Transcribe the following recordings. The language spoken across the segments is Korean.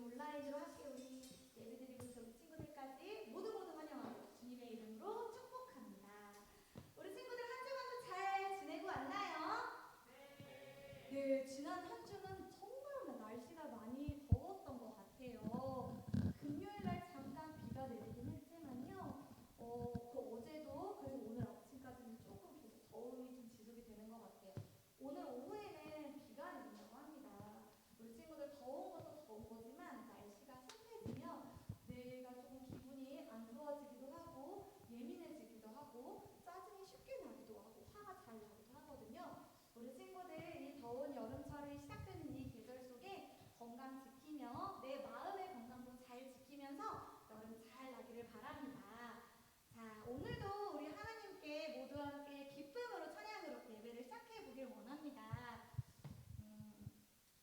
온라인으로 함께 우리 예배드리고 있는 우리 친구들까지 모두 환영하고 주님의 이름으로 축복합니다. 우리 친구들 한 주간도 잘 지내고 왔나요? 네, 지난 한 주는 정말 날씨가 많이 더웠던 것 같아요. 금요일 날 잠깐 비가 내리긴 했지만요. 그 어제도 그리고 오늘 아침까지는 조금 계속 더움이 좀 지속이 되는 것 같아요. 오늘 오후에는 비가 내린다고 합니다. 우리 친구들 더운 것도 더운 거지만 날씨가 습해지면 뇌가 조금 기분이 안 좋아지기도 하고 예민해지기도 하고 짜증이 쉽게 나기도 하고 화가 잘 나기도 하거든요. 우리 친구들 이 더운 여름철이 시작되는 이 계절 속에 건강 지키며 내 마음의 건강도 잘 지키면서 여름 잘 나기를 바랍니다. 자, 오늘도 우리 하나님께 모두 함께 기쁨으로 찬양으로 예배를 시작해 보길 원합니다.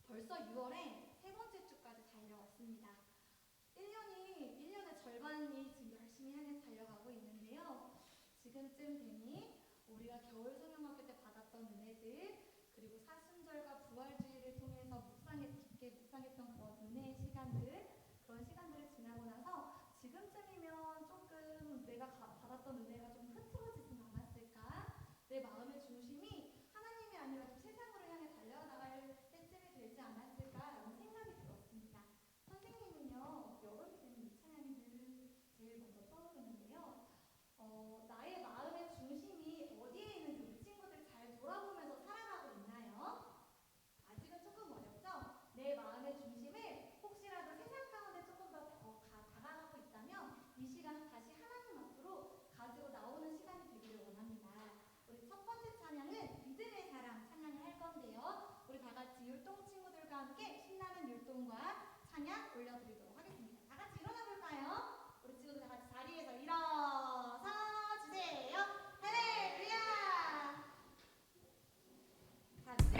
벌써 6월에 세 번째 주까지 달려왔습니다. 1년의 절반이 지금 열심히 향해 달려가고 있는데요. 지금쯤 되니 우리가 겨울 성경학교 때 받았던 은혜들, 그리고 사순절과 부활주의를 통해서 깊게 묵상했던 그런 은혜의 시간들, 그런 시간들을 지나고 나서 지금쯤이면 조금 내가 받았던 은혜가 좀 흐트러지진 않았을까? 내 마음의 중심이 하나님이 아니라 좀 세상으로 향해 달려나갈 때쯤이 되지 않았을까라는 생각이 들었습니다. 선생님은요, 여름이 되면 이 찬양이 늘 제일 먼저 떠오르는데요. 나의 마음의 중심이 어디에 있는지 우리 친구들 잘 돌아보면서 살아가고 있나요? 아직은 조금 어렵죠? 내 마음의 중심을 혹시라도 세상 가운데 조금 더 다가가고 있다면 이 시간 다시 하나님 앞으로 가지고 나오는 시간이 되기를 원합니다. 우리 첫 번째 찬양은 믿음의 사랑 찬양을 할 건데요. 우리 다 같이 율동 친구들과 함께 신나는 율동과 찬양 올려드리도록 하겠습니다. 다 같이 일어나 볼까요? 우리 친구들 다 같이 자리에서 일어서 주세요. 할렐루야! 같이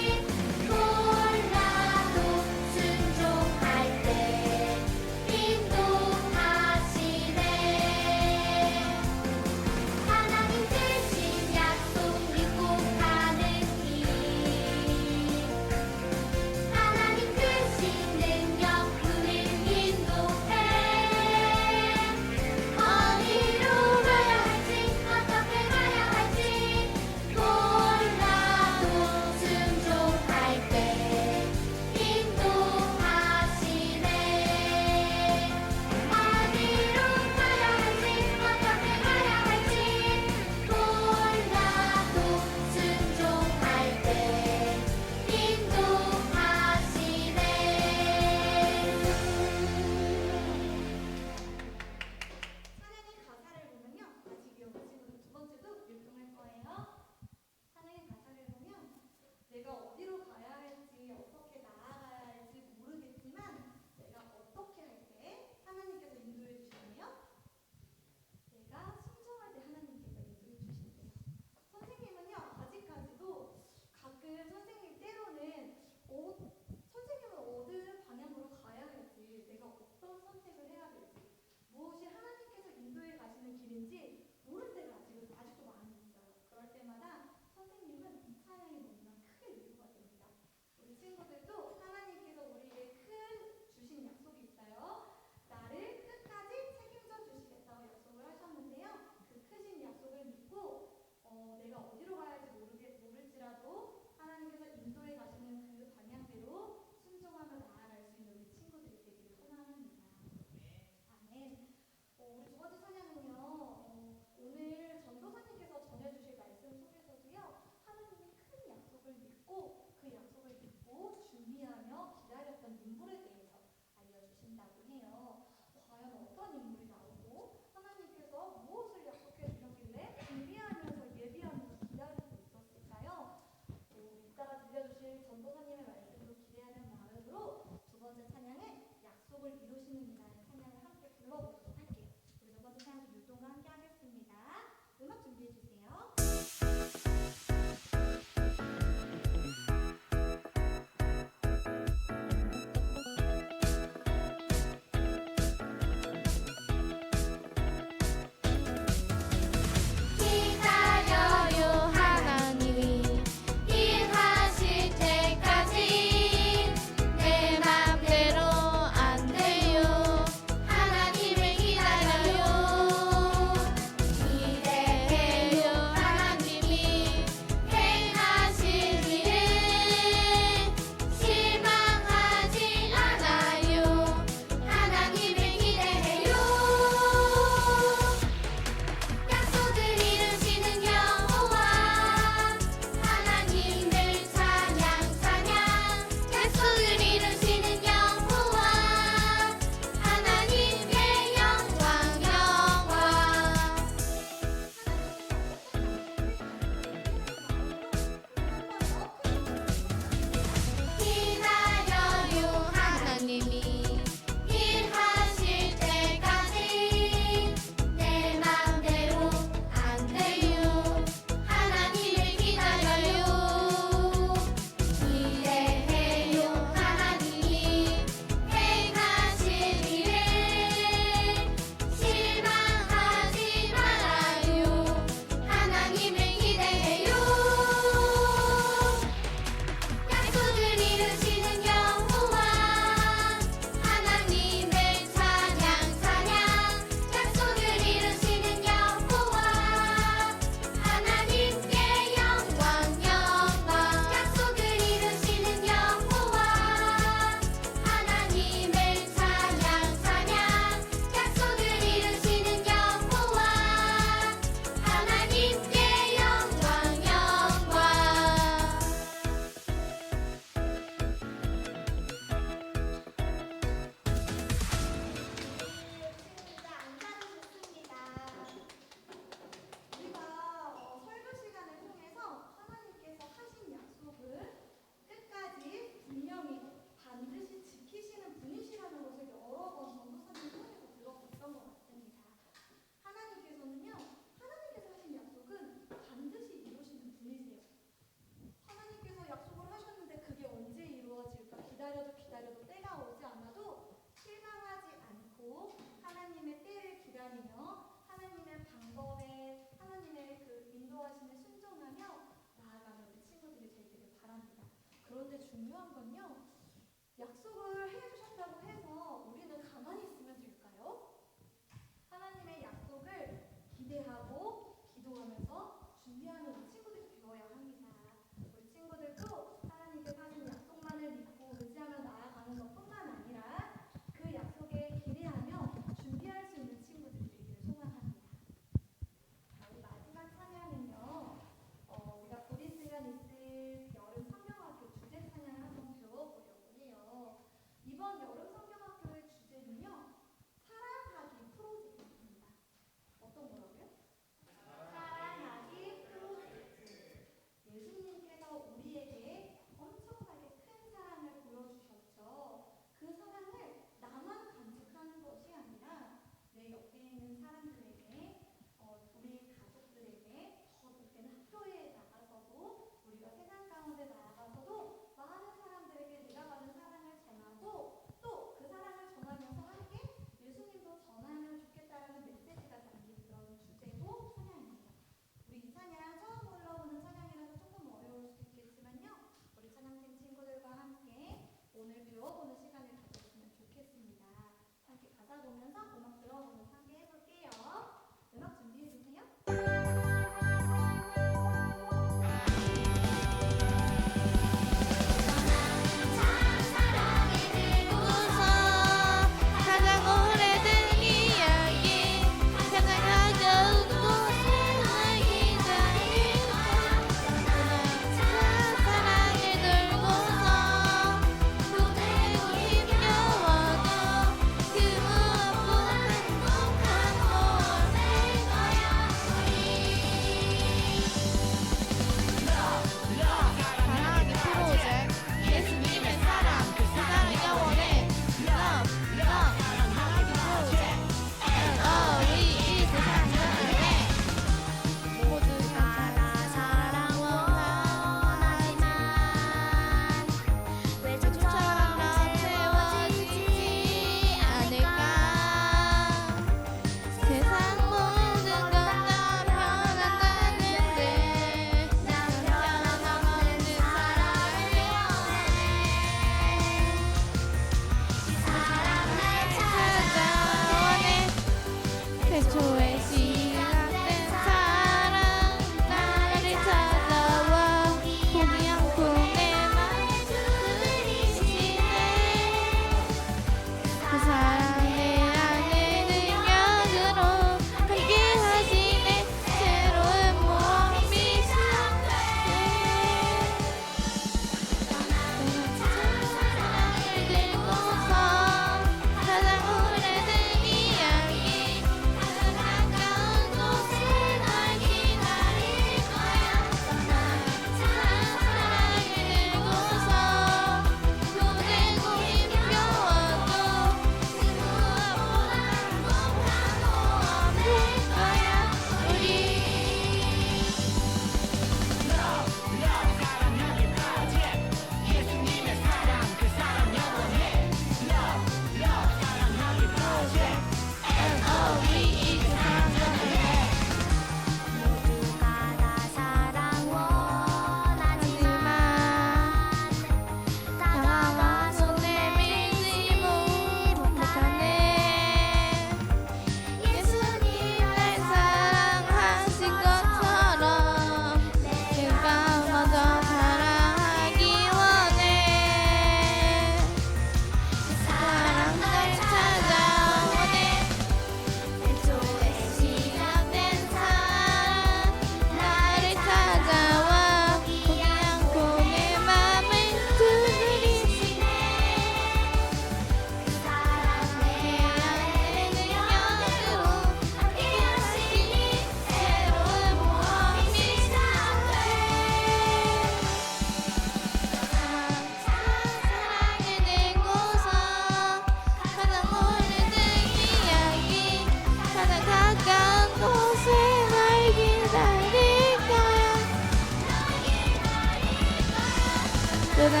뜨거운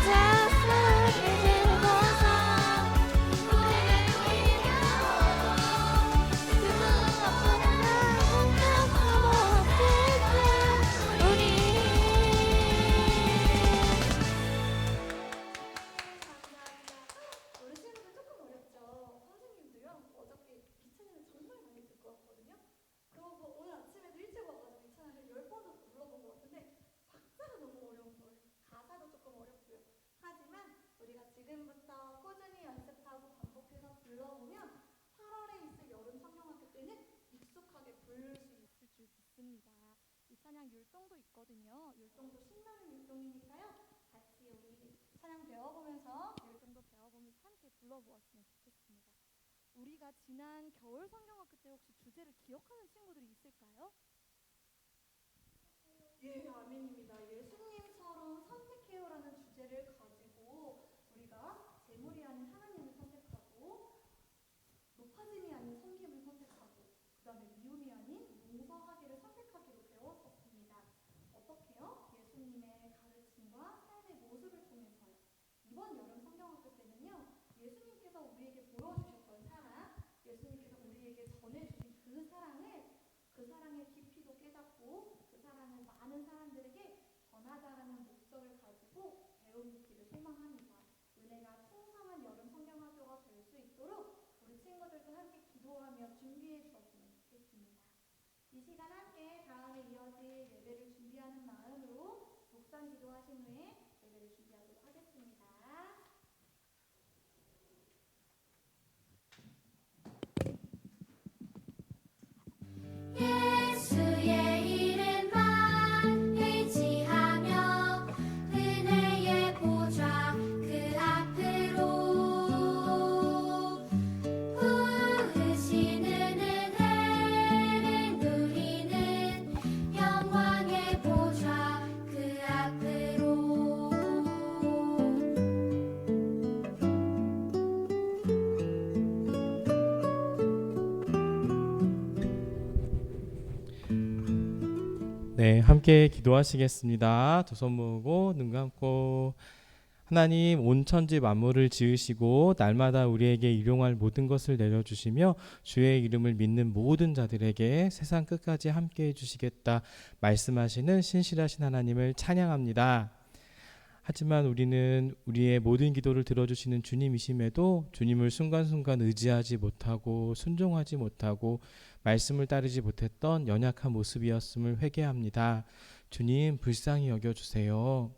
찬송을 들고서 우리를 위하여 그 무엇보다 행복하고 뜻은 우리 우리 친구들 조금 어렵죠? 선생님도요, 어저께 귀찮이를 정말 많이 듣고 왔거든요. 그러고 오늘 아침에도 일찍 와가지고 귀찮이를 10번도 불러본 것 같은데 박자가 너무 어려운 거예요. 가사도 조금 어렵고요. 하지만 우리가 지금부터 꾸준히 연습하고 반복해서 불러보면 8월에 있을 여름 성경학교 때는 익숙하게 부를 수 있을 줄 믿습니다. 이 찬양 율동도 있거든요. 율동도 신나는 율동이니까요. 같이 우리 찬양 배워보면서 율동도 배워보면서 함께 불러보았으면 좋겠습니다. 우리가 지난 겨울 성경학교 때 혹시 주제를 기억하는 친구들이 있을까요? 예, 아멘입니다. 예수님처럼 선택해요라는 주제를 가지고 우리가 재물이 아닌 하나님을 선택하고 높아짐이 아닌 섬김을 선택하고 그 다음에 미움이 아닌 용서하기를 선택하기로 배웠었습니다. 어떻게요? 예수님의 가르침과 삶의 모습을 통해서요. 이번 여름 성경학교 때는요. 예수님께서 우리에게 보여주셨던 사랑, 예수님께서 우리에게 전해주신 그 사랑의 깊이도 깨닫고 그 사랑을 많은 사람들에게 전하자라는 목적을 가지고 배움있기를 소망합니다. 은혜가 풍성한 여름 성경학교가 될 수 있도록 우리 친구들도 함께 기도하며 준비해 주었으면 좋겠습니다. 이 시간 함께 다음에 이어질 예배를 준비하는 마음으로 묵상 기도하신 후에 예배를 준비하도록 하겠습니다. 예수의 이름만 의지하며 은혜의 보좌 그 앞으로 부으시는 은혜를 누리는 영광의 보좌 그 앞으로 네, 함께 기도하시겠습니다. 두 손 모으고 눈 감고 하나님 온 천지 만물을 지으시고 날마다 우리에게 일용할 모든 것을 내려주시며 주의 이름을 믿는 모든 자들에게 세상 끝까지 함께 해주시겠다 말씀하시는 신실하신 하나님을 찬양합니다. 하지만 우리는 우리의 모든 기도를 들어주시는 주님이심에도 주님을 순간순간 의지하지 못하고 순종하지 못하고 말씀을 따르지 못했던 연약한 모습이었음을 회개합니다. 주님 불쌍히 여겨주세요.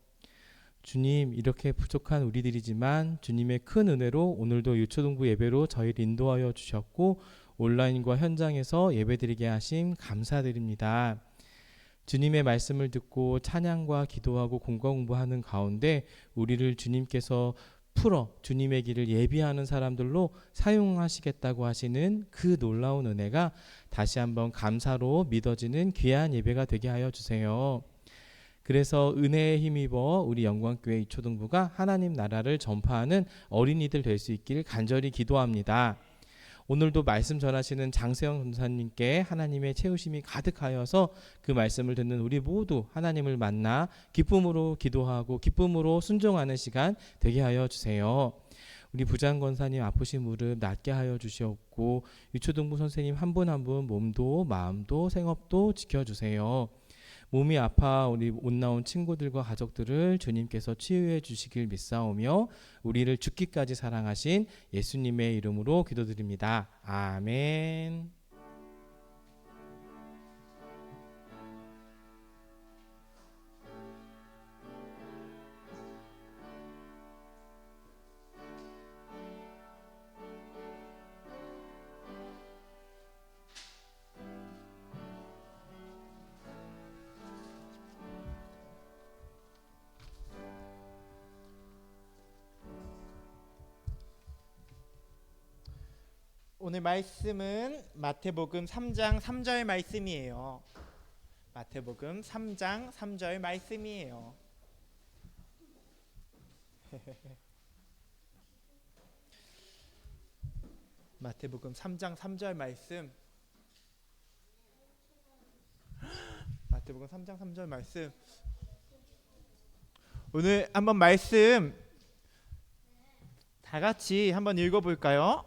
주님 이렇게 부족한 우리들이지만 주님의 큰 은혜로 오늘도 유초동부 예배로 저희를 인도하여 주셨고 온라인과 현장에서 예배드리게 하심 감사드립니다. 주님의 말씀을 듣고 찬양과 기도하고 공과 공부하는 가운데 우리를 주님께서 풀어 주님의 길을 예비하는 사람들로 사용하시겠다고 하시는 그 놀라운 은혜가 다시 한번 감사로 믿어지는 귀한 예배가 되게 하여 주세요. 그래서 은혜에 힘입어 우리 영광교회 이초등부가 하나님 나라를 전파하는 어린이들 될 수 있기를 간절히 기도합니다. 오늘도 말씀 전하시는 장세영 전사님께 하나님의 채우심이 가득하여서 그 말씀을 듣는 우리 모두 하나님을 만나 기쁨으로 기도하고 기쁨으로 순종하는 시간 되게 하여 주세요. 우리 부장 권사님 아프신 무릎 낫게 하여 주시옵고 유초등부 선생님 한 분 한 분 몸도 마음도 생업도 지켜주세요. 몸이 아파 우리 못 나온 친구들과 가족들을 주님께서 치유해 주시길 믿사오며 우리를 죽기까지 사랑하신 예수님의 이름으로 기도드립니다. 아멘. 오늘 말씀은 마태복음 3장 3절 말씀이에요. 마태복음 3장 3절 말씀이에요. 마태복음 3장 3절 말씀. 마태복음 3장 3절 말씀. 오늘 한번 말씀 다 같이 한번 읽어볼까요?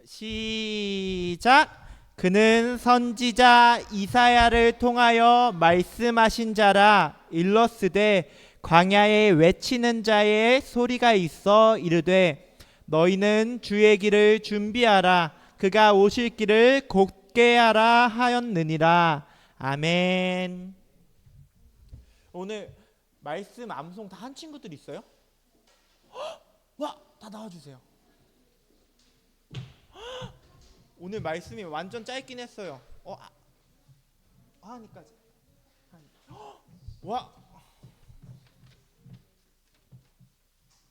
시작. 그는 선지자 이사야를 통하여 말씀하신 자라. 일러스되 광야에 외치는 자의 소리가 있어 이르되 너희는 주의 길을 준비하라. 그가 오실 길을 곧게 하라 하였느니라. 아멘. 오늘 말씀 암송 다 한 친구들 있어요? 와, 다 나와주세요. 오늘 말씀이 완전 짧긴 했어요. 하니까지. 와.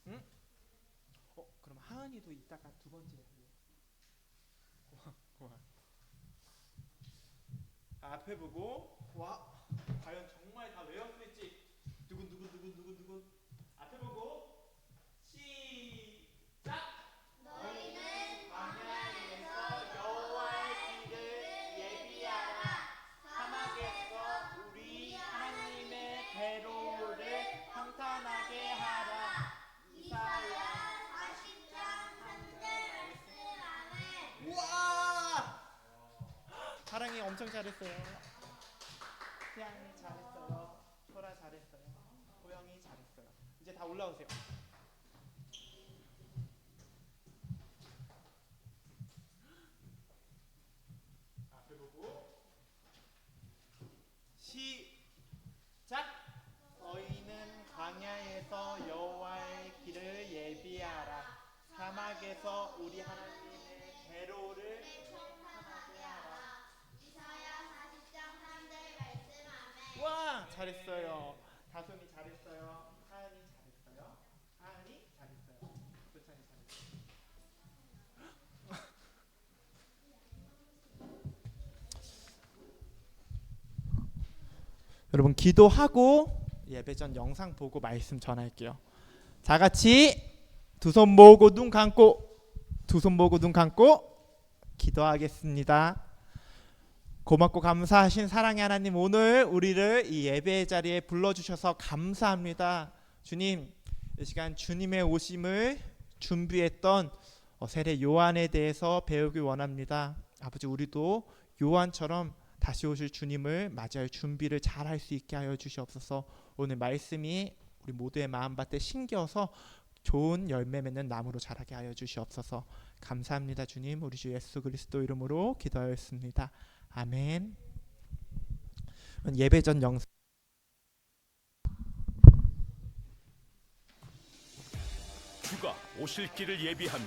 응? 그럼 하은이도 이따가 두 번째 해요. 와. 앞에 보고 와. 과연 정말 다 외웠을지. 누군. 앞에 보고 시작. 너희는 광야에서 여호와의 길을 예비하라. 사막에서 우리 하나님의 배로를 평탄하게 하라. 이사야 40장 3절 말씀. 우와! 사랑이 엄청 잘했어요. 태양이 잘했어요. 소라 잘했어요. 호영이 잘했어요. 이제 다 올라오세요. 앞에 보고 시작. 너희는 광야에서 여호와의 길을 예비하라. 사막에서 우리 하나님의 배로를 평탄하게 하라. 이사야 40장 3절 말씀. 아멘. 와, 잘했어요. 다솜이 잘했어요. 하은이 잘했어요. 하은이 잘했어요. 도찬이 잘했어요. 여러분 기도하고 예배 전 영상 보고 말씀 전할게요. 다 같이 두 손 모으고 눈 감고 기도하겠습니다. 고맙고 감사하신 사랑의 하나님, 오늘 우리를 이 예배의 자리에 불러주셔서 감사합니다. 주님, 이 시간 주님의 오심을 준비했던 세례 요한에 대해서 배우기 원합니다. 아버지, 우리도 요한처럼 다시 오실 주님을 맞이할 준비를 잘 할 수 있게 하여 주시옵소서. 오늘 말씀이 우리 모두의 마음밭에 심겨서 좋은 열매 맺는 나무로 자라게 하여 주시옵소서. 감사합니다. 주님, 우리 주 예수 그리스도 이름으로 기도하였습니다. 아멘. 예배 전 영상 주가 오실 길을 예비하며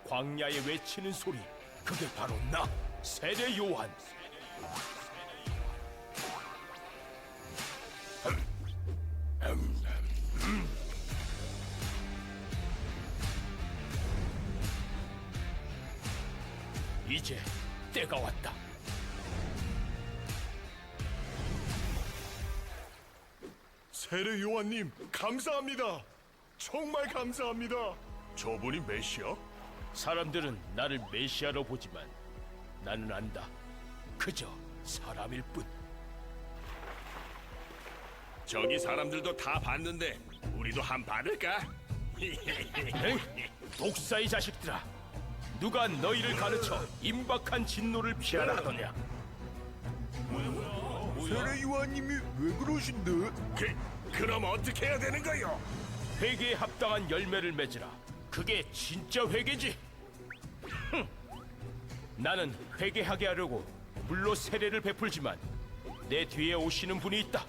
광야에 외치는 소리, 그게 바로 나, 세례 요한. 이제 때가 왔다. 세례 요한님, 감사합니다. 정말 감사합니다. 저분이 메시아? 사람들은 나를 메시아로 보지만 나는 안다. 그저 사람일 뿐. 저기 사람들도 다 봤는데 우리도 한 받을까? 에이, 독사의 자식들아, 누가 너희를 가르쳐 임박한 진노를 피하라 하더냐? 세례 요한님이 왜 그러신데? 그럼 어떻게 해야 되는 거요? 회개에 합당한 열매를 맺으라. 그게 진짜 회개지. 나는 회개하게 하려고 물로 세례를 베풀지만 내 뒤에 오시는 분이 있다.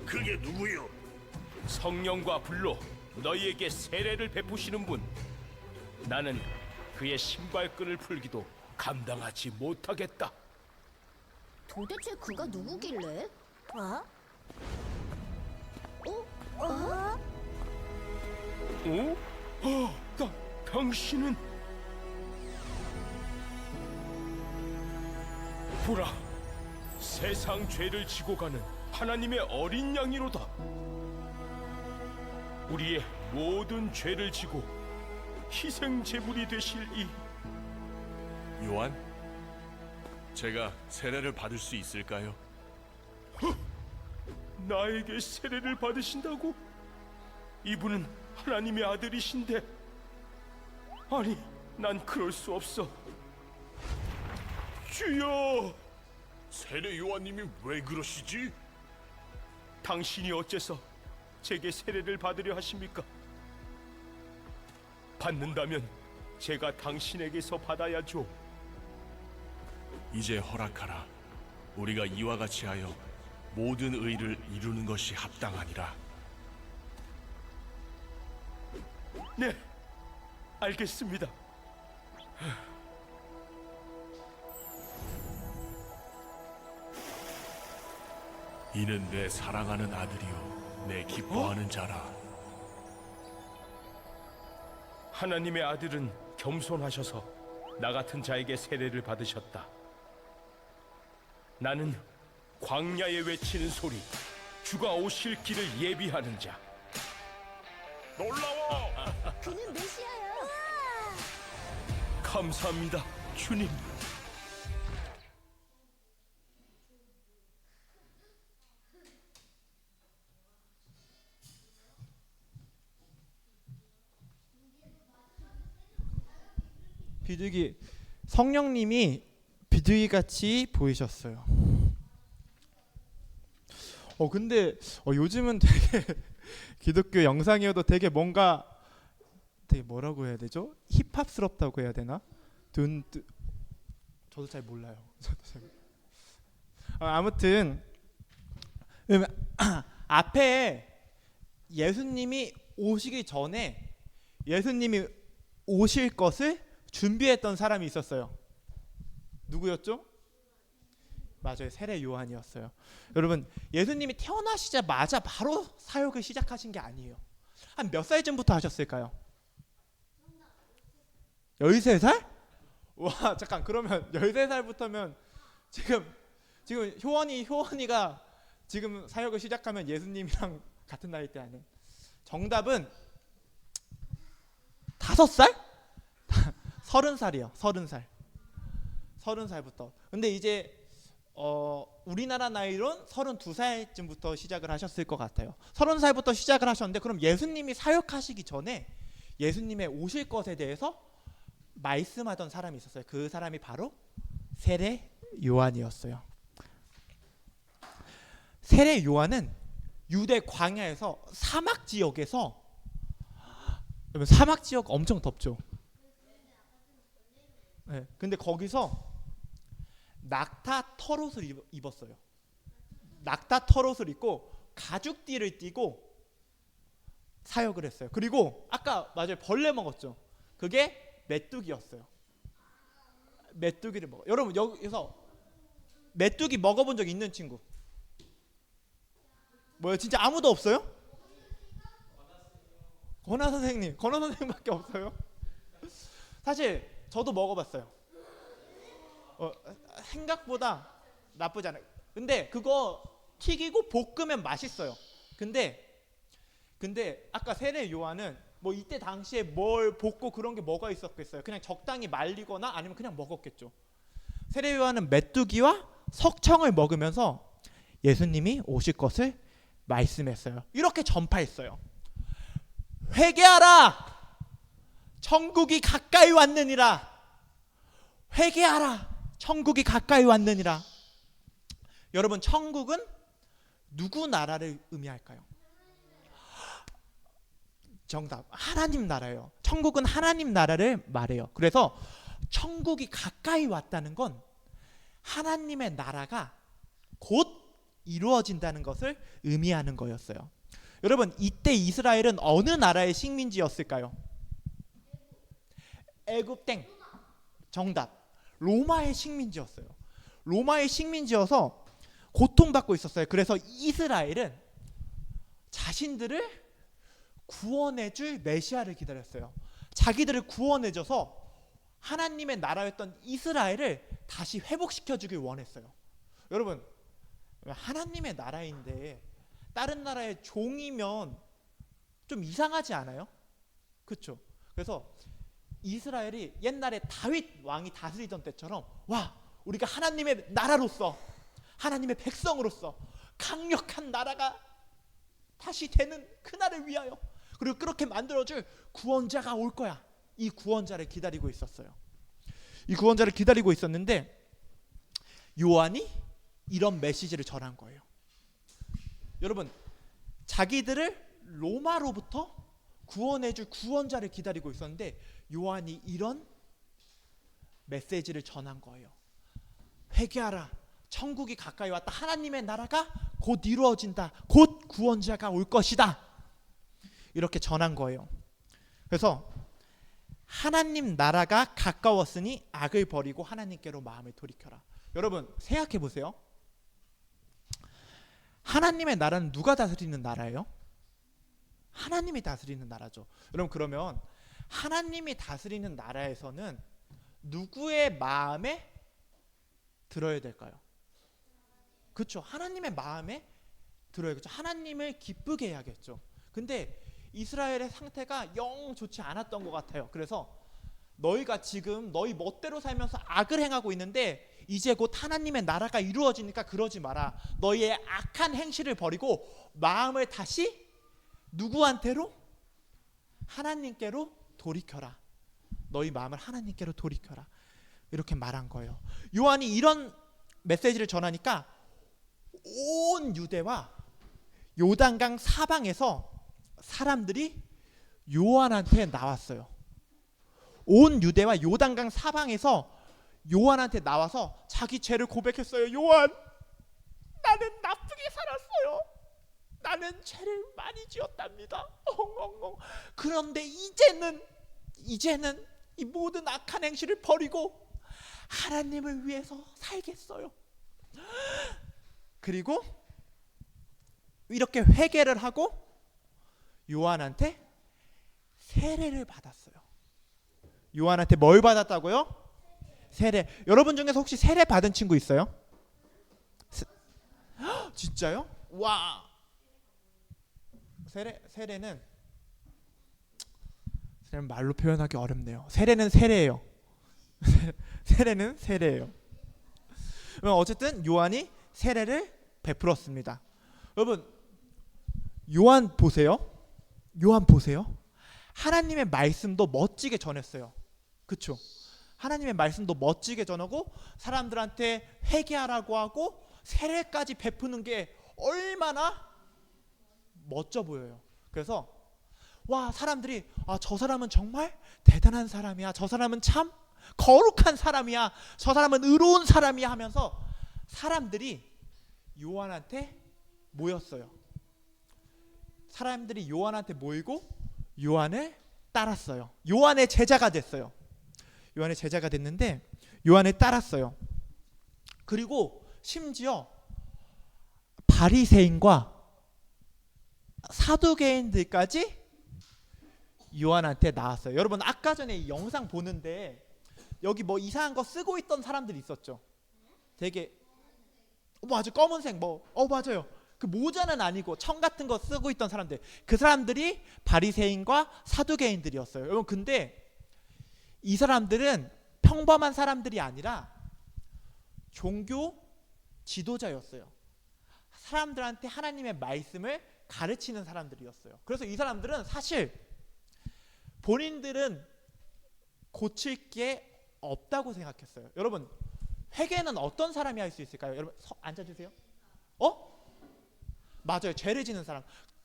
그게 누구요? 성령과 불로 너희에게 세례를 베푸시는 분. 나는 그의 신발끈을 풀기도 감당하지 못하겠다. 도대체 그가 누구길래? 어? 당신은 보라, 세상 죄를 지고 가는 하나님의 어린 양이로다. 우리의 모든 죄를 지고 희생 제물이 되실 이 요한? 제가 세례를 받을 수 있을까요? 나에게 세례를 받으신다고? 이분은 하나님의 아들이신데. 아니, 난 그럴 수 없어. 주여! 세례 요한님이 왜 그러시지? 당신이 어째서 제게 세례를 받으려 하십니까? 받는다면 제가 당신에게서 받아야죠. 이제 허락하라. 우리가 이와 같이 하여 모든 의를 이루는 것이 합당하니라. 네, 알겠습니다. 이는 내 사랑하는 아들이요 내 기뻐하는 자라. 하나님의 아들은 겸손하셔서 나 같은 자에게 세례를 받으셨다. 나는 광야에 외치는 소리, 주가 오실 길을 예비하는 자. 놀라워! 그는 메시아야. 감사합니다, 주님. 비둘기 성령님이 비둘기 같이 보이셨어요. 근데 요즘은 되게 기독교 영상이어도 되게 뭔가 되게 뭐라고 해야 되죠? 힙합스럽다고 해야 되나? 저도 잘 몰라요. 아무튼 앞에 예수님이 오시기 전에 예수님이 오실 것을 준비했던 사람이 있었어요. 누구였죠? 맞아요. 세례 요한이었어요. 여러분, 예수님이 태어나시자마자 바로 사역을 시작하신 게 아니에요. 한 몇 살쯤부터 하셨을까요? 13살? 와, 잠깐, 그러면 13살부터면 지금 효원이가 지금 사역을 시작하면 예수님이랑 같은 나이 때 아니에요? 정답은 5살? 30살이요. 30살부터. 근데 이제 우리나라 나이론 32살쯤부터 시작을 하셨을 것 같아요. 30살부터 시작을 하셨는데, 그럼 예수님이 사역하시기 전에 예수님의 오실 것에 대해서 말씀하던 사람이 있었어요. 그 사람이 바로 세례 요한이었어요. 세례 요한은 유대 광야에서 사막 지역에서, 사막 지역 엄청 덥죠. 네, 근데 거기서 낙타 털옷을 입었어요. 낙타 털옷을 입고 가죽띠를 띠고 사역을 했어요. 그리고 아까 맞아요, 벌레 먹었죠. 그게 메뚜기였어요. 메뚜기를 먹어. 여러분, 여기서 메뚜기 먹어본 적 있는 친구? 뭐요? 진짜 아무도 없어요? 건화 선생님밖에 없어요. 사실 저도 먹어봤어요. 생각보다 나쁘지 않아요. 근데 그거 튀기고 볶으면 맛있어요. 근데 아까 세례 요한은 뭐 이때 당시에 뭘 볶고 그런 게 뭐가 있었겠어요? 그냥 적당히 말리거나 아니면 그냥 먹었겠죠. 세례 요한은 메뚜기와 석청을 먹으면서 예수님이 오실 것을 말씀했어요. 이렇게 전파했어요. 회개하라! 천국이 가까이 왔느니라. 회개하라! 천국이 가까이 왔느니라. 여러분, 천국은 누구 나라를 의미할까요? 정답, 하나님 나라예요. 천국은 하나님 나라를 말해요. 그래서 천국이 가까이 왔다는 건 하나님의 나라가 곧 이루어진다는 것을 의미하는 거였어요. 여러분, 이때 이스라엘은 어느 나라의 식민지였을까요? 애굽 땡. 정답, 로마의 식민지였어요. 로마의 식민지여서 고통받고 있었어요. 그래서 이스라엘은 자신들을 구원해줄 메시아를 기다렸어요. 자기들을 구원해줘서 하나님의 나라였던 이스라엘을 다시 회복시켜주길 원했어요. 여러분, 하나님의 나라인데 다른 나라의 종이면 좀 이상하지 않아요? 그렇죠? 그래서 이스라엘이 옛날에 다윗 왕이 다스리던 때처럼, 와, 우리가 하나님의 나라로서, 하나님의 백성으로서 강력한 나라가 다시 되는 그날을 위하여, 그리고 그렇게 만들어줄 구원자가 올 거야. 이 구원자를 기다리고 있었어요. 이 구원자를 기다리고 있었는데 요한이 이런 메시지를 전한 거예요. 여러분, 자기들을 로마로부터 구원해줄 구원자를 기다리고 있었는데 요한이 이런 메시지를 전한 거예요. 회개하라, 천국이 가까이 왔다. 하나님의 나라가 곧 이루어진다. 곧 구원자가 올 것이다. 이렇게 전한 거예요. 그래서 하나님 나라가 가까웠으니 악을 버리고 하나님께로 마음을 돌이켜라. 여러분 생각해 보세요. 하나님의 나라는 누가 다스리는 나라예요? 하나님이 다스리는 나라죠. 여러분, 그러면 하나님이 다스리는 나라에서는 누구의 마음에 들어야 될까요? 그렇죠. 하나님의 마음에 들어야겠죠. 하나님을 기쁘게 해야겠죠. 근데 이스라엘의 상태가 영 좋지 않았던 것 같아요. 그래서 너희가 지금 너희 멋대로 살면서 악을 행하고 있는데 이제 곧 하나님의 나라가 이루어지니까 그러지 마라. 너희의 악한 행실을 버리고 마음을 다시 누구한테로? 하나님께로 돌이켜라. 너희 마음을 하나님께로 돌이켜라. 이렇게 말한 거예요. 요한이 이런 메시지를 전하니까 온 유대와 요단강 사방에서 사람들이 요한한테 나왔어요. 온 유대와 요단강 사방에서 요한한테 나와서 자기 죄를 고백했어요. 요한, 나는 나쁘게 살았어요. 나는 죄를 많이 지었답니다. 그런데 이제는 이 모든 악한 행실을 버리고 하나님을 위해서 살겠어요. 그리고 이렇게 회개를 하고 요한한테 세례를 받았어요. 요한한테 뭘 받았다고요? 세례. 여러분 중에서 혹시 세례 받은 친구 있어요? 진짜요? 와. 세례는 말로 표현하기 어렵네요. 세례는 세례예요. 세례는 세례예요. 어쨌든 요한이 세례를 베풀었습니다. 여러분, 요한 보세요. 하나님의 말씀도 멋지게 전했어요. 그렇죠? 하나님의 말씀도 멋지게 전하고 사람들한테 회개하라고 하고 세례까지 베푸는 게 얼마나 멋져 보여요. 그래서 와, 사람들이 저 사람은 정말 대단한 사람이야. 저 사람은 참 거룩한 사람이야. 저 사람은 의로운 사람이야 하면서 사람들이 요한한테 모였어요. 사람들이 요한한테 모이고 요한을 따랐어요. 요한의 제자가 됐어요. 요한의 제자가 됐는데 요한을 따랐어요. 그리고 심지어 바리새인과 사두개인들까지 요한한테 나왔어요. 여러분, 아까 전에 이 영상 보는데 여기 뭐 이상한 거 쓰고 있던 사람들이 있었죠. 되게 아주 검은색 맞아요. 그 모자는 아니고 청 같은 거 쓰고 있던 사람들. 그 사람들이 바리새인과 사두개인들이었어요. 여러분, 근데 이 사람들은 평범한 사람들이 아니라 종교 지도자였어요. 사람들한테 하나님의 말씀을 가르치는 사람들이었어요. 그래서 이 사람들은 사실 본인들은 고칠 게 없다고 생각했어요. 여러분, 회개는 어떤 사람이 할 수 있을까요? 여러분, 앉아주세요. 맞아요. 죄를 지는 사람.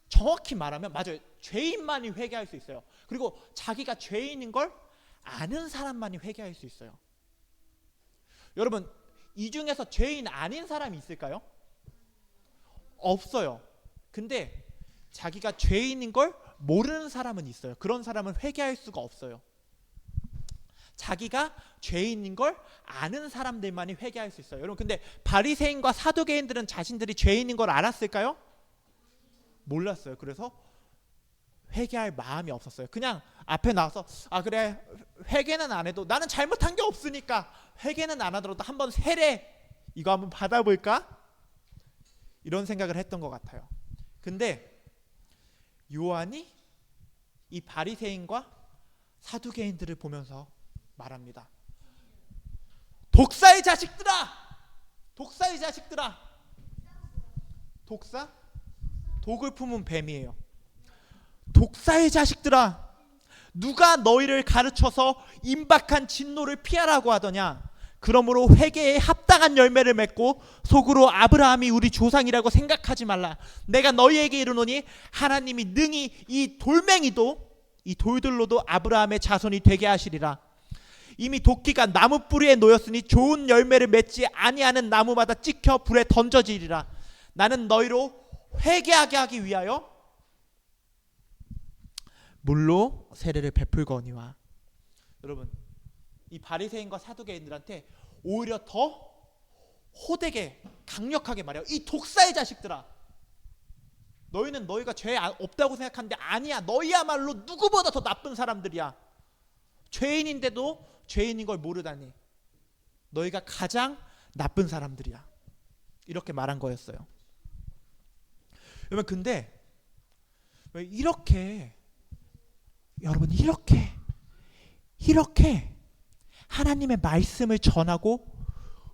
정확히 말하면 맞아요. 죄인만이 회개할 수 있어요. 그리고 자기가 죄인인 걸 아는 사람만이 회개할 수 있어요. 여러분, 이 중에서 죄인 아닌 사람이 있을까요? 없어요. 근데 자기가 죄인인 걸 모르는 사람은 있어요. 그런 사람은 회개할 수가 없어요. 자기가 죄인인 걸 아는 사람들만이 회개할 수 있어요. 여러분, 근데 바리새인과 사두개인들은 자신들이 죄인인 걸 알았을까요? 몰랐어요. 그래서 회개할 마음이 없었어요. 그냥 앞에 나와서 그래, 회개는 안 해도 나는 잘못한 게 없으니까 회개는 안 하더라도 한번 세례 이거 한번 받아볼까? 이런 생각을 했던 것 같아요. 근데 요한이 이 바리새인과 사두개인들을 보면서 말합니다. 독사의 자식들아! 독사의 자식들아! 독사? 독을 품은 뱀이에요. 독사의 자식들아, 누가 너희를 가르쳐서 임박한 진노를 피하라고 하더냐? 그러므로 회개에 합당한 열매를 맺고 속으로 아브라함이 우리 조상이라고 생각하지 말라. 내가 너희에게 이르노니 하나님이 능히 이 돌멩이도 이 돌들로도 아브라함의 자손이 되게 하시리라. 이미 도끼가 나무 뿌리에 놓였으니 좋은 열매를 맺지 아니하는 나무마다 찍혀 불에 던져지리라. 나는 너희로 회개하게 하기 위하여 물로 세례를 베풀거니와. 여러분, 이 바리새인과 사두개인들한테 오히려 더 호되게 강력하게 말해요. 이 독사의 자식들아, 너희는 너희가 죄 없다고 생각하는데 아니야. 너희야말로 누구보다 더 나쁜 사람들이야. 죄인인데도 죄인인 걸 모르다니. 너희가 가장 나쁜 사람들이야. 이렇게 말한 거였어요. 여러분, 근데 이렇게 여러분 이렇게 하나님의 말씀을 전하고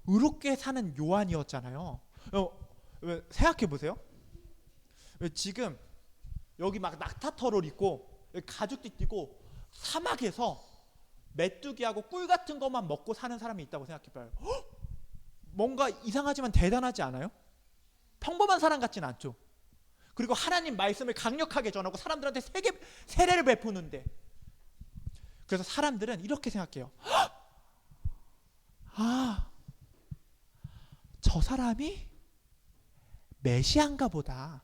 의롭게 사는 요한이었잖아요. 생각해 보세요. 지금 여기 막 낙타털을 입고 가죽도 띠고 사막에서 메뚜기하고 꿀 같은 것만 먹고 사는 사람이 있다고 생각해봐요. 뭔가 이상하지만 대단하지 않아요? 평범한 사람 같진 않죠. 그리고 하나님 말씀을 강력하게 전하고 사람들한테 세례를 베푸는데, 그래서 사람들은 이렇게 생각해요. 아, 저 사람이 메시아인가 보다.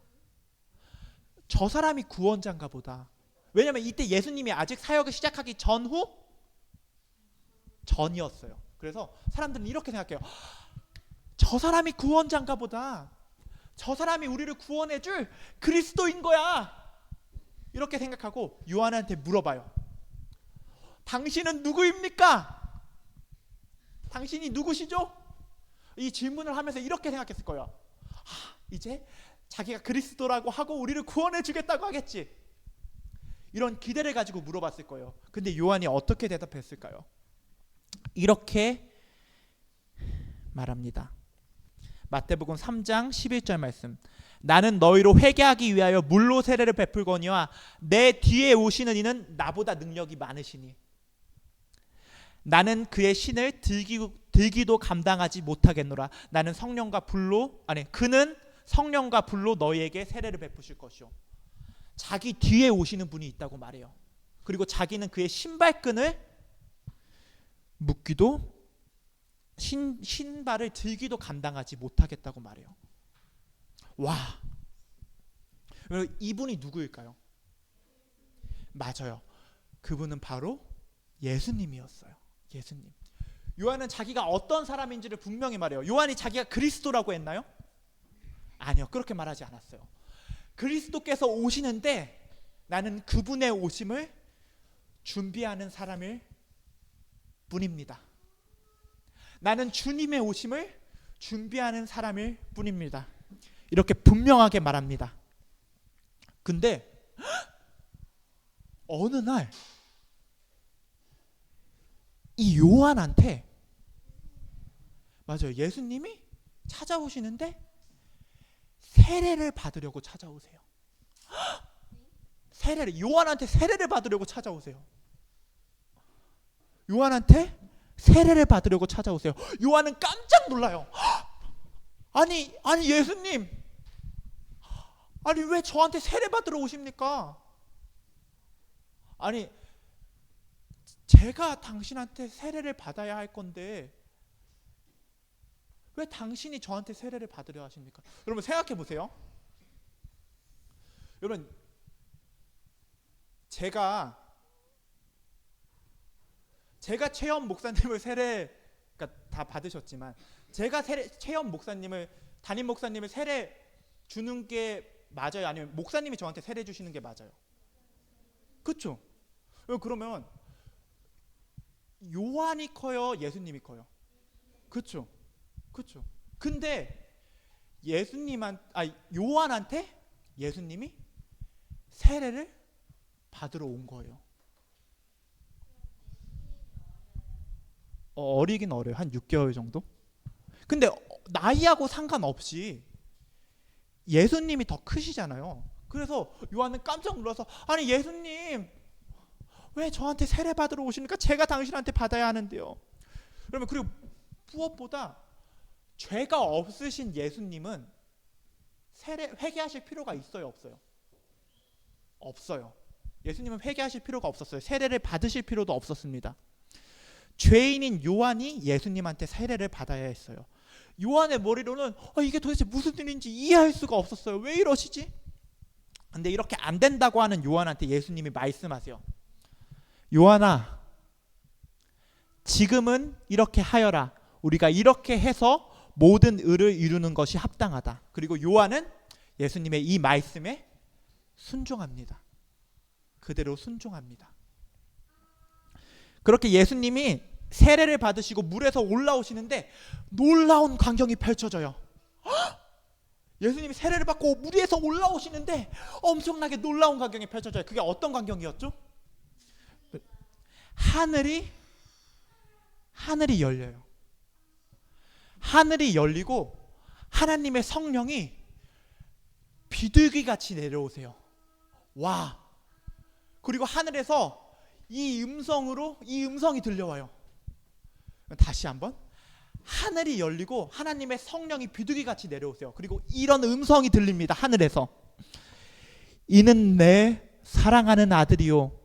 저 사람이 구원자인가 보다. 왜냐하면 이때 예수님이 아직 사역을 시작하기 전이었어요. 그래서 사람들은 이렇게 생각해요. 저 사람이 구원자인가 보다. 저 사람이 우리를 구원해줄 그리스도인 거야. 이렇게 생각하고 요한한테 물어봐요. 당신은 누구입니까? 당신이 누구시죠? 이 질문을 하면서 이렇게 생각했을 거예요. 이제 자기가 그리스도라고 하고 우리를 구원해 주겠다고 하겠지. 이런 기대를 가지고 물어봤을 거예요. 근데 요한이 어떻게 대답했을까요? 이렇게 말합니다. 마태복음 3장 11절 말씀. 나는 너희로 회개하기 위하여 물로 세례를 베풀거니와 내 뒤에 오시는 이는 나보다 능력이 많으시니 나는 그의 신을 들기도 감당하지 못하겠노라. 그는 성령과 불로 너희에게 세례를 베푸실 것이요. 자기 뒤에 오시는 분이 있다고 말해요. 그리고 자기는 그의 신발끈을 묶기도 신발을 들기도 감당하지 못하겠다고 말해요. 와, 이분이 누구일까요? 맞아요. 그분은 바로 예수님이었어요. 예수님. 요한은 자기가 어떤 사람인지를 분명히 말해요. 요한이 자기가 그리스도라고 했나요? 아니요, 그렇게 말하지 않았어요. 그리스도께서 오시는데 나는 그분의 오심을 준비하는 사람일 뿐입니다. 나는 주님의 오심을 준비하는 사람일 뿐입니다. 이렇게 분명하게 말합니다. 근데 어느 날 이 요한한테, 맞아요, 예수님이 찾아오시는데 세례를 받으려고 찾아오세요. 요한한테 세례를 받으려고 찾아오세요. 요한한테 세례를 받으려고 찾아오세요. 요한은 깜짝 놀라요. 아니 예수님, 아니 왜 저한테 세례 받으러 오십니까? 아니 제가 당신한테 세례를 받아야 할 건데 왜 당신이 저한테 세례를 받으려 하십니까? 여러분 생각해 보세요. 여러분, 제가 최현 목사님을 그러니까 다 받으셨지만 제가 최현 목사님을, 담임 목사님을 세례 주는 게 맞아요? 아니면 목사님이 저한테 세례 주시는 게 맞아요? 그렇죠? 그러면 요한이 커요? 예수님이 커요? 그렇죠? 그렇죠? 근데 요한한테 예수님이 세례를 받으러 온 거예요. 어리긴 어려요. 한 6개월 정도? 근데 나이하고 상관없이 예수님이 더 크시잖아요. 그래서 요한은 깜짝 놀라서 아니 예수님 왜 저한테 세례 받으러 오십니까? 제가 당신한테 받아야 하는데요. 그러면 그리고 무엇보다 죄가 없으신 예수님은 회개하실 필요가 있어요, 없어요? 없어요. 예수님은 회개하실 필요가 없었어요. 세례를 받으실 필요도 없었습니다. 죄인인 요한이 예수님한테 세례를 받아야 했어요. 요한의 머리로는 이게 도대체 무슨 일인지 이해할 수가 없었어요. 왜 이러시지? 근데 이렇게 안 된다고 하는 요한한테 예수님이 말씀하세요. 요한아, 지금은 이렇게 하여라. 우리가 이렇게 해서 모든 의를 이루는 것이 합당하다. 그리고 요한은 예수님의 이 말씀에 순종합니다. 그대로 순종합니다. 그렇게 예수님이 세례를 받으시고 물에서 올라오시는데 놀라운 광경이 펼쳐져요. 예수님이 세례를 받고 물에서 올라오시는데 엄청나게 놀라운 광경이 펼쳐져요. 그게 어떤 광경이었죠? 하늘이 열려요. 하늘이 열리고 하나님의 성령이 비둘기같이 내려오세요. 와! 그리고 하늘에서 이 음성이 들려와요. 다시 한번. 하늘이 열리고 하나님의 성령이 비둘기같이 내려오세요. 그리고 이런 음성이 들립니다. 하늘에서. 이는 내 사랑하는 아들이요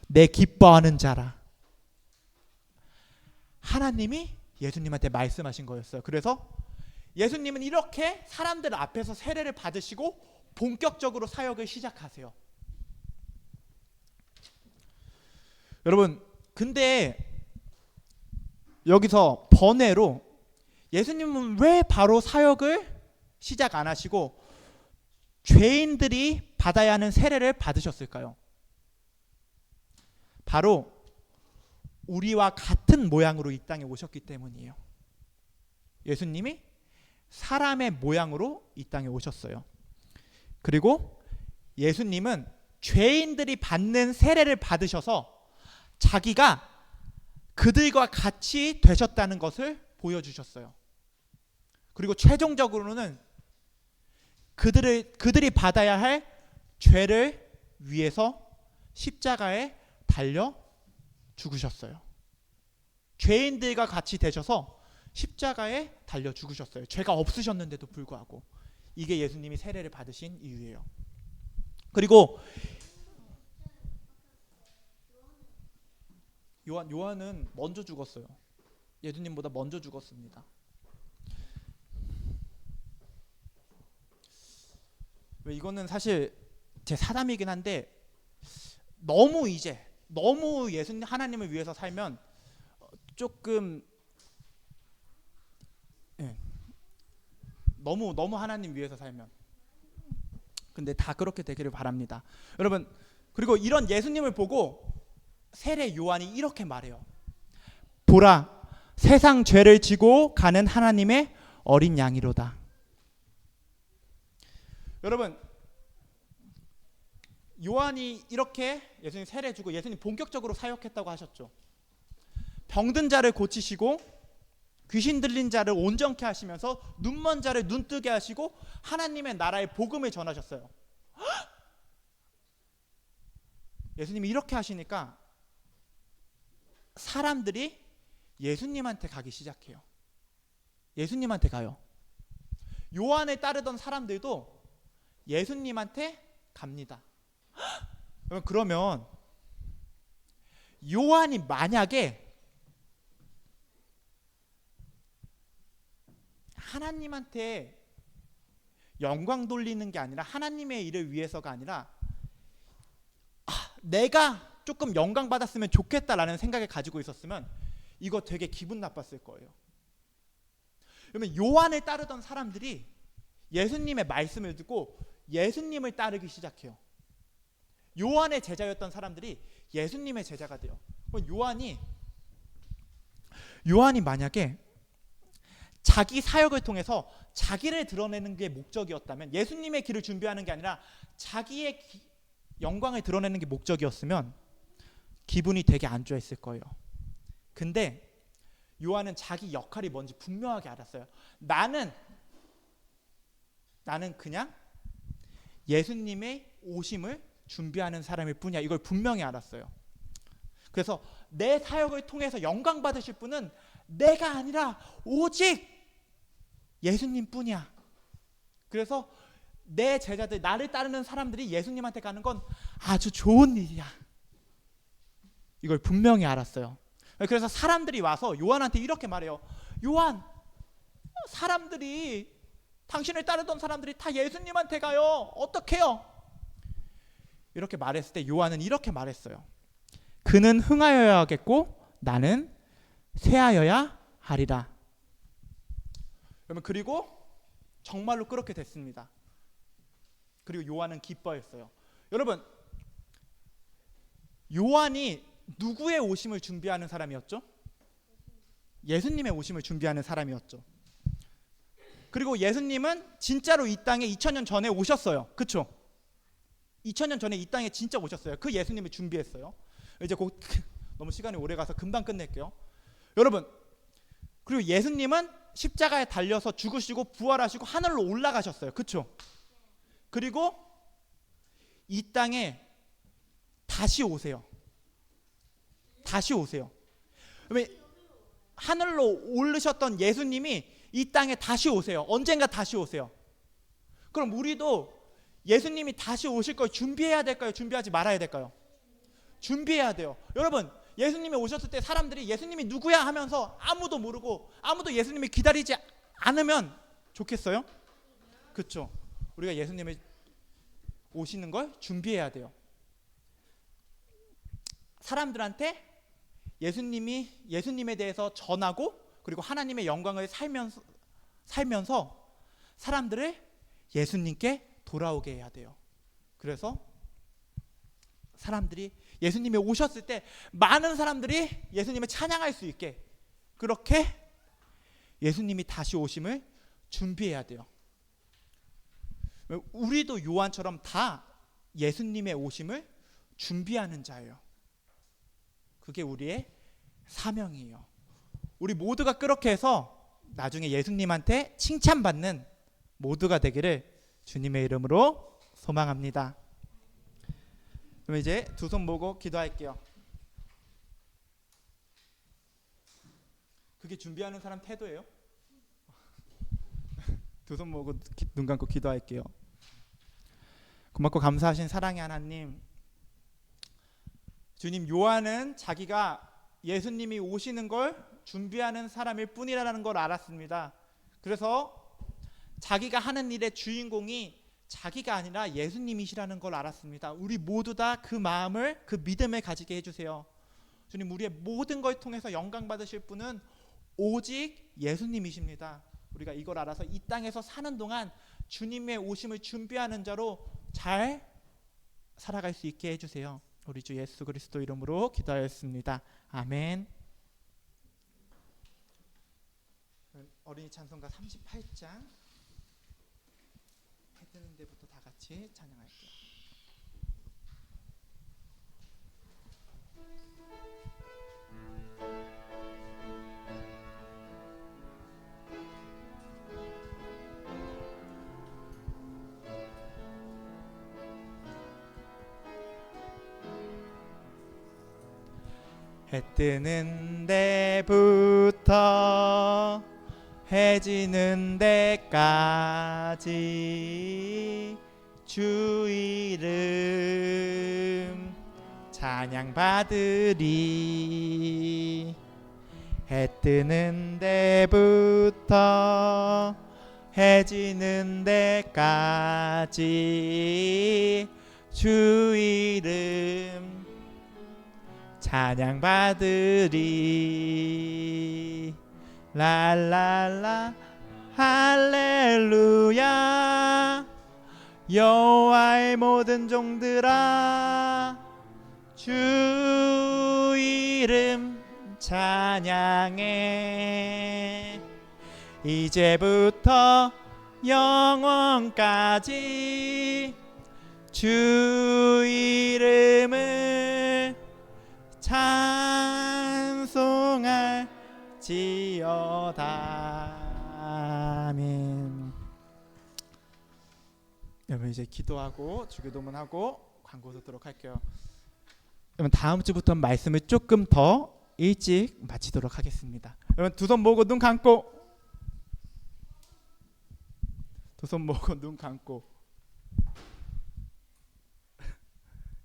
내 기뻐하는 자라. 하나님이 예수님한테 말씀하신 거였어요. 그래서 예수님은 이렇게 사람들 앞에서 세례를 받으시고 본격적으로 사역을 시작하세요. 여러분, 근데 여기서 번외로 예수님은 왜 바로 사역을 시작 안 하시고 죄인들이 받아야 하는 세례를 받으셨을까요? 바로 우리와 같은 모양으로 이 땅에 오셨기 때문이에요. 예수님이 사람의 모양으로 이 땅에 오셨어요. 그리고 예수님은 죄인들이 받는 세례를 받으셔서 자기가 그들과 같이 되셨다는 것을 보여주셨어요. 그리고 최종적으로는 그들이 받아야 할 죄를 위해서 십자가에 달려 죽으셨어요. 죄인들과 같이 되셔서 십자가에 달려 죽으셨어요. 죄가 없으셨는데도 불구하고. 이게 예수님이 세례를 받으신 이유예요. 그리고 요한은 먼저 죽었어요. 예수님보다 먼저 죽었습니다. 이거는 사실 제 사담이긴 한데 너무 예수님 하나님을 위해서 살면 조금 너무 하나님 위해서 살면 근데 다 그렇게 되기를 바랍니다. 여러분, 그리고 이런 예수님을 보고 세례 요한이 이렇게 말해요. 보라, 세상 죄를 지고 가는 하나님의 어린 양이로다. 여러분, 요한이 이렇게 예수님 세례 주고 예수님 본격적으로 사역했다고 하셨죠. 병든 자를 고치시고 귀신 들린 자를 온전케 하시면서 눈먼 자를 눈뜨게 하시고 하나님의 나라의 복음을 전하셨어요. 예수님이 이렇게 하시니까 사람들이 예수님한테 가기 시작해요. 예수님한테 가요. 요한을 따르던 사람들도 예수님한테 갑니다. 그러면 요한이 만약에 하나님한테 영광 돌리는 게 아니라 하나님의 일을 위해서가 아니라 내가 조금 영광 받았으면 좋겠다라는 생각을 가지고 있었으면 이거 되게 기분 나빴을 거예요. 그러면 요한을 따르던 사람들이 예수님의 말씀을 듣고 예수님을 따르기 시작해요. 요한의 제자였던 사람들이 예수님의 제자가 돼요. 그럼 요한이 만약에 자기 사역을 통해서 자기를 드러내는 게 목적이었다면, 예수님의 길을 준비하는 게 아니라 자기의 영광을 드러내는 게 목적이었으면 기분이 되게 안 좋았을 거예요. 근데 요한은 자기 역할이 뭔지 분명하게 알았어요. 나는 나는 그냥 예수님의 오심을 준비하는 사람일 뿐이야. 이걸 분명히 알았어요. 그래서 내 사역을 통해서 영광 받으실 분은 내가 아니라 오직 예수님 뿐이야. 그래서 내 제자들, 나를 따르는 사람들이 예수님한테 가는 건 아주 좋은 일이야. 이걸 분명히 알았어요. 그래서 사람들이 와서 요한한테 이렇게 말해요. 요한, 사람들이, 당신을 따르던 사람들이 다 예수님한테 가요. 어떡해요? 이렇게 말했을 때 요한은 이렇게 말했어요. 그는 흥하여야 하겠고 나는 쇠하여야 하리라. 여러분, 그리고 정말로 그렇게 됐습니다. 그리고 요한은 기뻐했어요. 여러분, 요한이 누구의 오심을 준비하는 사람이었죠? 예수님의 오심을 준비하는 사람이었죠. 그리고 예수님은 진짜로 이 땅에 2000년 전에 오셨어요. 그렇죠? 2000년 전에 이 땅에 진짜 오셨어요. 그 예수님을 준비했어요. 이제 곧 너무 시간이 오래 가서 금방 끝낼게요. 여러분, 그리고 예수님은 십자가에 달려서 죽으시고 부활하시고 하늘로 올라가셨어요. 그렇죠? 그리고 이 땅에 다시 오세요. 다시 오세요. 하늘로 오르셨던 예수님이 이 땅에 다시 오세요. 언젠가 다시 오세요. 그럼 우리도 예수님이 다시 오실 걸 준비해야 될까요? 준비하지 말아야 될까요? 준비해야 돼요. 여러분, 예수님이 오셨을 때 사람들이 예수님이 누구야 하면서 아무도 모르고 아무도 예수님이 기다리지 않으면 좋겠어요? 그렇죠? 우리가 예수님을 오시는 걸 준비해야 돼요. 사람들한테 예수님에 대해서 전하고 그리고 하나님의 영광을 살면서 사람들을 예수님께 돌아오게 해야 돼요. 그래서 사람들이 예수님이 오셨을 때 많은 사람들이 예수님을 찬양할 수 있게 그렇게 예수님이 다시 오심을 준비해야 돼요. 우리도 요한처럼 다 예수님의 오심을 준비하는 자예요. 그게 우리의 사명이에요. 우리 모두가 그렇게 해서 나중에 예수님한테 칭찬받는 모두가 되기를 주님의 이름으로 소망합니다. 그럼 이제 두 손 모으고 기도할게요. 그게 준비하는 사람 태도예요? 두 손 모으고 눈 감고 기도할게요. 고맙고 감사하신 사랑의 하나님, 주님, 요한은 자기가 예수님이 오시는 걸 준비하는 사람일 뿐이라는 걸 알았습니다. 그래서 자기가 하는 일의 주인공이 자기가 아니라 예수님이시라는 걸 알았습니다. 우리 모두 다 그 마음을, 그 믿음을 가지게 해주세요. 주님, 우리의 모든 걸 통해서 영광 받으실 분은 오직 예수님이십니다. 우리가 이걸 알아서 이 땅에서 사는 동안 주님의 오심을 준비하는 자로 잘 살아갈 수 있게 해주세요. 우리 주 예수 그리스도 이름으로 기도하였습니다. 아멘. 어린이 찬송가 38장 해 뜨는 데부터 다 같이 찬양할게요. 해 뜨는 데부터 해 지는 데까지 주 이름 찬양 받으리. 해 뜨는 데부터 해 지는 데까지 주 이름 찬양 받으리. 랄랄라 할렐루야. 여호와의 모든 종들아 주 이름 찬양해. 이제부터 영원까지 주 이름을 찬송할지어다. 아멘. 여러분 이제 기도하고 주기도문하고 광고 듣도록 할게요. 여러분 다음 주부터 말씀을 조금 더 일찍 마치도록 하겠습니다. 여러분 두 손 모으고 눈 감고, 두 손 모으고 눈 감고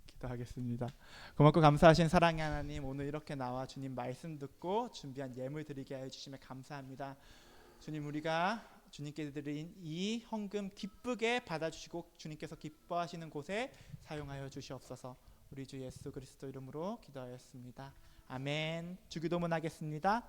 기도하겠습니다. 고맙고 감사하신 사랑의 하나님, 오늘 이렇게 나와 주님 말씀 듣고 준비한 예물 드리게 하여 주시면 감사합니다. 주님, 우리가 주님께 드린 이 헌금 기쁘게 받아주시고 주님께서 기뻐하시는 곳에 사용하여 주시옵소서. 우리 주 예수 그리스도 이름으로 기도하였습니다. 아멘. 주기도문 하겠습니다.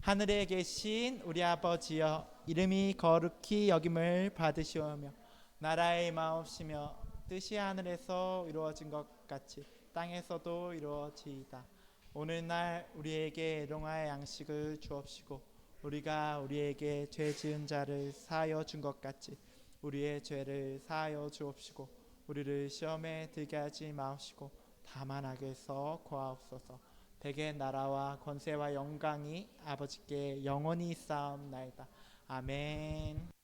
하늘에 계신 우리 아버지여, 이름이 거룩히 여김을 받으시오며 나라의 마옵시며 뜻이 하늘에서 이루어진 것 같이 땅에서도 이루어지이다. 오늘날 우리에게 일용할 양식을 주옵시고 우리가 우리에게 죄 지은 자를 사하여 준 것 같이 우리의 죄를 사하여 주옵시고 우리를 시험에 들게 하지 마옵시고 다만 악에서 구하옵소서. 대개 나라와 권세와 영광이 아버지께 영원히 있사옵나이다. 아멘.